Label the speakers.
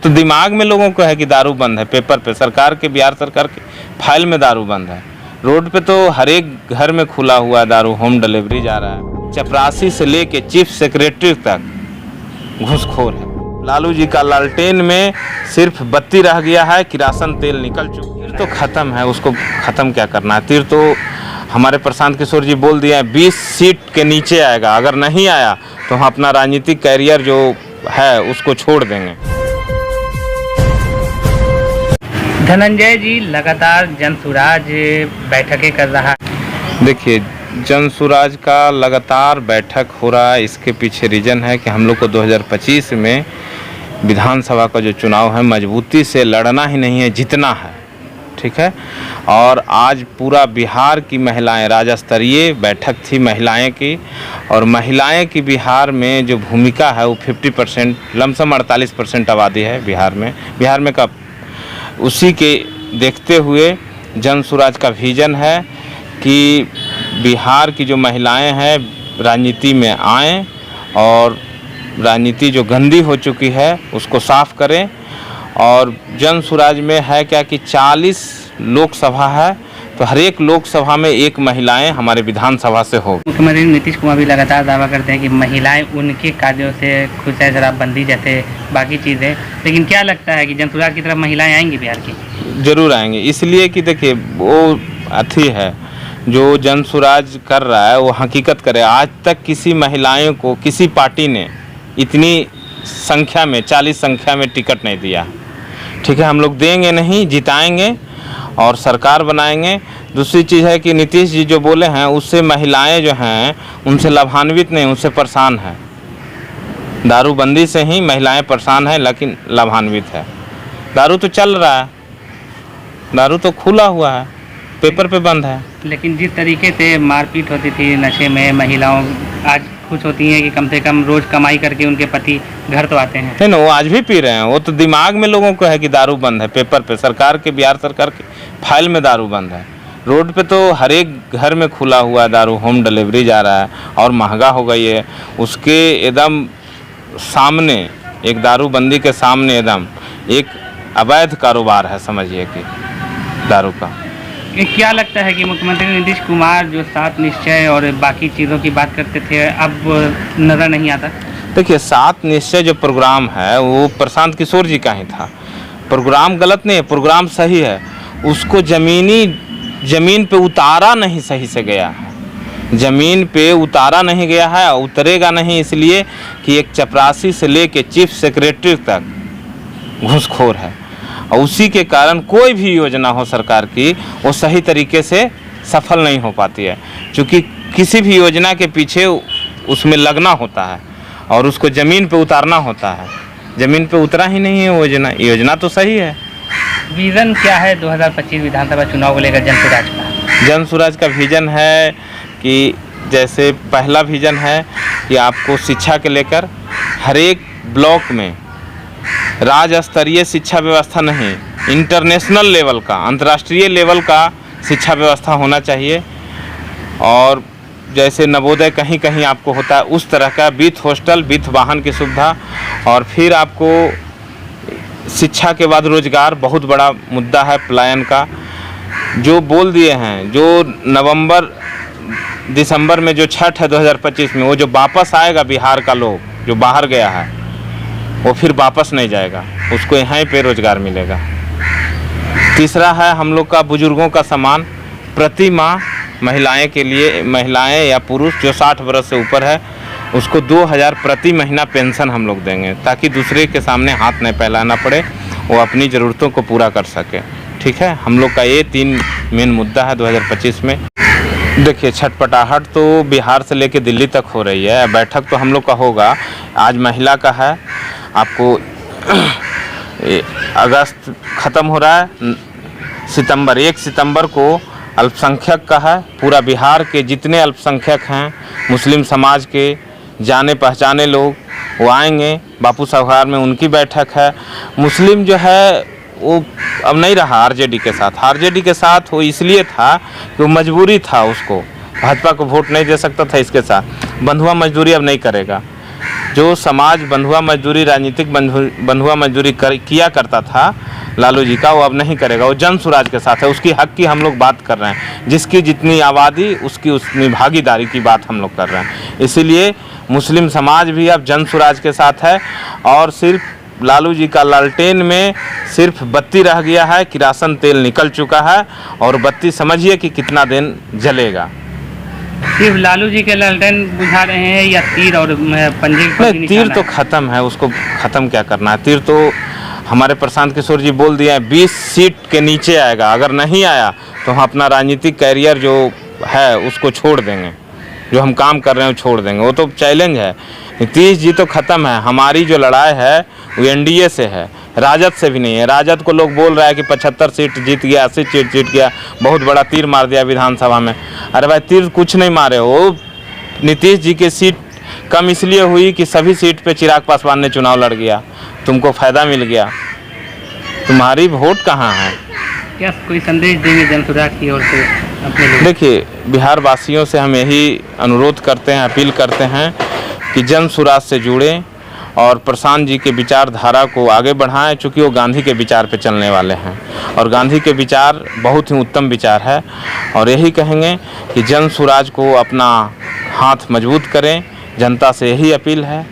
Speaker 1: तो दिमाग में लोगों को है कि दारू बंद है, पेपर पे सरकार के, बिहार सरकार के फाइल में दारू बंद है। रोड पे तो हर एक घर में खुला हुआ दारू, होम डिलीवरी जा रहा है। चपरासी से लेके चीफ सेक्रेटरी तक घूसखोर है। लालू जी का लालटेन में सिर्फ बत्ती रह गया है, किरासन तेल निकल चुका है। तो खत्म है, उसको खत्म क्या करना है। तीर तो हमारे प्रशांत किशोर जी बोल दिए हैं 20 सीट के नीचे आएगा, अगर नहीं आया तो हम अपना राजनीतिक कैरियर जो है उसको छोड़ देंगे।
Speaker 2: धनंजय जी लगातार जनसुराज बैठकें कर रहा है।
Speaker 1: देखिए, जनसुराज का लगातार बैठक हो रहा है, इसके पीछे रीज़न है कि हम लोग को 2025 में विधानसभा का जो चुनाव है मजबूती से लड़ना ही नहीं है, जीतना है। ठीक है। और आज पूरा बिहार की महिलाएं, राज्य स्तरीय बैठक थी महिलाएं की, और महिलाएं की बिहार में जो भूमिका है वो 50%, लमसम 48% आबादी है बिहार में कब, उसी के देखते हुए जनसुराज का विजन है कि बिहार की जो महिलाएं हैं राजनीति में आएँ और राजनीति जो गंदी हो चुकी है उसको साफ करें। और जनसुराज में है क्या कि 40 लोकसभा है, तो हर एक लोकसभा में एक महिलाएं हमारे विधानसभा से हो।
Speaker 2: मुख्यमंत्री नीतीश कुमार भी लगातार दावा करते हैं कि महिलाएं उनके कार्यों से खुश है, शराबबंदी जैसे बाकी चीज़ें, लेकिन क्या लगता है कि जनसुराज की तरफ महिलाएं आएंगी बिहार की?
Speaker 1: जरूर आएंगे, इसलिए कि देखिए वो अथी है जो जनसुराज कर रहा है वो हकीकत करे। आज तक किसी महिलाओं को किसी पार्टी ने इतनी संख्या में 40 संख्या में टिकट नहीं दिया। ठीक है, हम लोग देंगे नहीं, जिताएंगे और सरकार बनाएंगे। दूसरी चीज़ है कि नीतीश जी जो बोले हैं उससे महिलाएं जो हैं उनसे लाभान्वित नहीं, उनसे परेशान है। दारूबंदी से ही महिलाएं परेशान हैं लेकिन लाभान्वित है। दारू तो चल रहा है, दारू तो खुला हुआ है, पेपर पे बंद है।
Speaker 2: लेकिन जिस तरीके से मारपीट होती थी नशे में, महिलाओं आज खुश होती हैं कि कम से कम रोज़ कमाई करके उनके पति घर तो आते हैं।
Speaker 1: नहीं ना, वो आज भी पी रहे हैं। वो तो दिमाग में लोगों को है कि दारू बंद है, पेपर पे सरकार के, बिहार सरकार के फाइल में दारू बंद है। रोड पे तो हर एक घर में खुला हुआ दारू, होम डिलीवरी जा रहा है और महंगा हो गई है। उसके एकदम सामने, एक दारूबंदी के सामने एकदम एक अवैध कारोबार है, समझिए कि दारू का।
Speaker 2: क्या लगता है कि मुख्यमंत्री नीतीश कुमार जो 7 निश्चय और बाकी चीज़ों की बात करते थे अब नज़र नहीं आता? देखिए,
Speaker 1: 7 निश्चय जो प्रोग्राम है वो प्रशांत किशोर जी का ही था। प्रोग्राम गलत नहीं है, प्रोग्राम सही है। उसको ज़मीन पे उतारा नहीं सही से गया है, ज़मीन पे उतारा नहीं गया है, उतरेगा नहीं, इसलिए कि एक चपरासी से लेके चीफ सेक्रेटरी तक घूसखोर है। और उसी के कारण कोई भी योजना हो सरकार की वो सही तरीके से सफल नहीं हो पाती है, क्योंकि किसी भी योजना के पीछे उसमें लगना होता है और उसको ज़मीन पे उतारना होता है। ज़मीन पे उतरा ही नहीं है योजना तो सही है।
Speaker 2: विज़न क्या है 2025 विधानसभा चुनाव को लेकर जनसुराज का?
Speaker 1: जनसुराज का विज़न है कि जैसे पहला विज़न है कि आपको शिक्षा के लेकर हर एक ब्लॉक में राज्य स्तरीय शिक्षा व्यवस्था नहीं, इंटरनेशनल लेवल का, अंतर्राष्ट्रीय लेवल का शिक्षा व्यवस्था होना चाहिए। और जैसे नवोदय कहीं कहीं आपको होता है उस तरह का, विथ हॉस्टल, विथ वाहन की सुविधा। और फिर आपको शिक्षा के बाद रोजगार बहुत बड़ा मुद्दा है, पलायन का जो बोल दिए हैं। जो नवंबर दिसंबर में जो छठ है 2025 में, वो जो वापस आएगा बिहार का लोग जो बाहर गया है वो फिर वापस नहीं जाएगा, उसको यहाँ पे रोजगार मिलेगा। तीसरा है हम लोग का बुजुर्गों का सम्मान, प्रति माह महिलाएं के लिए, महिलाएं या पुरुष जो 60 वर्ष से ऊपर है उसको 2000 प्रति महीना पेंशन हम लोग देंगे, ताकि दूसरे के सामने हाथ नहीं फैलाना पड़े, वो अपनी ज़रूरतों को पूरा कर सके। ठीक है, हम लोग का ये 3 मेन मुद्दा है 2025 में। देखिए, छटपटाहट तो बिहार से लेके दिल्ली तक हो रही है, बैठक तो हम लोग का होगा। आज महिला का है, आपको अगस्त ख़त्म हो रहा है, सितंबर 1 सितंबर को अल्पसंख्यक का है। पूरा बिहार के जितने अल्पसंख्यक हैं, मुस्लिम समाज के जाने पहचाने लोग वो आएंगे। बापू सभागार में उनकी बैठक है। मुस्लिम जो है वो अब नहीं रहा आरजेडी के साथ। आरजेडी के साथ वो इसलिए था कि वो मजबूरी था, उसको भाजपा को वोट नहीं दे सकता था, इसके साथ बंधुआ मजदूरी अब नहीं करेगा। जो समाज बंधुआ मजदूरी, राजनीतिक बंधुआ मजदूरी किया करता था लालू जी का, वो अब नहीं करेगा। वो जन सुराज के साथ है। उसकी हक की हम लोग बात कर रहे हैं। जिसकी जितनी आबादी उसकी उतनी भागीदारी की बात हम लोग कर रहे हैं। इसीलिए मुस्लिम समाज भी अब जन सुराज के साथ है। और सिर्फ लालू जी का लालटेन में सिर्फ बत्ती रह गया है, किरासन तेल निकल चुका है। और बत्ती समझिए कि कितना दिन जलेगा।
Speaker 2: सिर्फ लालू जी के लालटेन बुझा रहे हैं या तीर और पंजे
Speaker 1: नहीं, तीर तो ख़त्म है। उसको ख़त्म क्या करना है? तीर तो हमारे प्रशांत किशोर जी बोल दिया है 20 सीट के नीचे आएगा। अगर नहीं आया तो हम अपना राजनीतिक कैरियर जो है उसको छोड़ देंगे। जो हम काम कर रहे हैं वो छोड़ देंगे। वो तो चैलेंज है। नीतीश जी तो ख़त्म है। हमारी जो लड़ाई है वो एनडीए से है, राजद से भी नहीं है। राजद को लोग बोल रहा है कि 75 सीट जीत गया, 80 सीट जीत गया, बहुत बड़ा तीर मार दिया विधानसभा में। अरे भाई, तीर कुछ नहीं मारे हो। नीतीश जी की सीट कम इसलिए हुई कि सभी सीट पे चिराग पासवान ने चुनाव लड़ गया, तुमको फ़ायदा मिल गया। तुम्हारी वोट कहाँ है?
Speaker 2: क्या कोई संदेश देंगे जनसुराज की ओर से अपने लोग?
Speaker 1: देखिए, बिहार वासियों से हम यही अनुरोध करते हैं, अपील करते हैं कि जन सुराज से जुड़ें और प्रशांत जी के विचारधारा को आगे बढ़ाएं। चूँकि वो गांधी के विचार पे चलने वाले हैं और गांधी के विचार बहुत ही उत्तम विचार है। और यही कहेंगे कि जन सुराज को अपना हाथ मजबूत करें। जनता से यही अपील है।